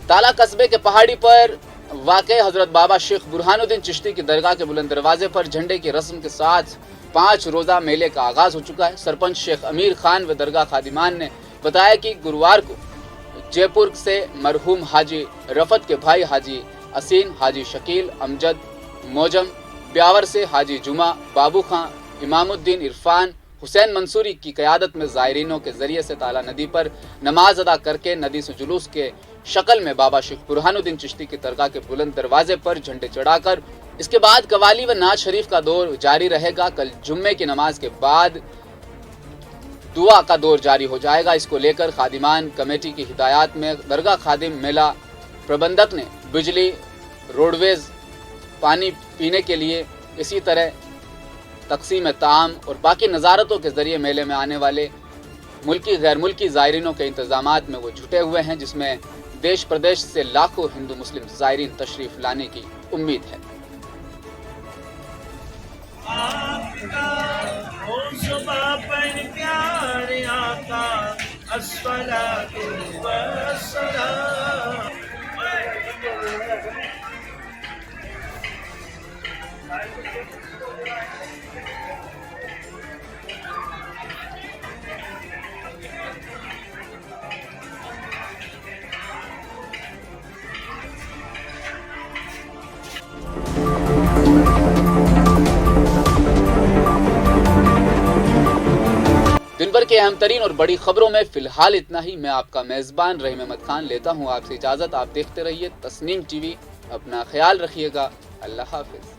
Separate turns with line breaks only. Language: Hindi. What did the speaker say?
ताला कस्बे के पहाड़ी पर वाक़े हजरत बाबा शेख बुरहानुद्दीन चिश्ती की दरगाह के बुलंद दरवाजे पर झंडे की रस्म के साथ 5 रोज़ा मेले का आगाज हो चुका है। सरपंच शेख अमीर खान व दरगाह खादिमान ने बताया कि गुरुवार को जयपुर से मरहूम हाजी रफत के भाई हाजी असीन, हाजी शकील, अमजद, मोजम, ब्यावर से हाजी जुमा, बाबू खां, इमामुद्दीन इरफान, हुसैन मंसूरी की क़यादत में ज़ायरीनों के ज़रिए से ताला नदी पर नमाज अदा करके नदी से जुलूस के शक्ल में बाबा शेख बुरहानुद्दीन चिश्ती की दरगाह के बुलंद दरवाजे पर झंडे चढ़ाकर इसके बाद कवाली व नाज शरीफ का दौर जारी रहेगा। कल जुम्मे की नमाज के बाद दुआ का दौर जारी हो जाएगा। इसको लेकर खादिमान कमेटी की हिदायत में दरगाह खादिम मेला प्रबंधक ने बिजली, रोडवेज, पानी पीने के लिए, इसी तरह तकसीम ताम और बाकी नज़ारतों के ज़रिए मेले में आने वाले मुल्की गैर मुल्की ज़ायरीनों के इंतज़ामात में वो जुटे हुए हैं, जिसमें देश प्रदेश से लाखों हिंदू मुस्लिम ज़ायरीन तशरीफ़ लाने की उम्मीद है। दिन भर के अहम तरीन और बड़ी खबरों में फिलहाल इतना ही। मैं आपका मेज़बान रहीम अहमद खान लेता हूँ आपसे इजाज़त। आप देखते रहिए तस्नीम टीवी। अपना ख्याल रखिएगा। अल्लाह हाफिज़।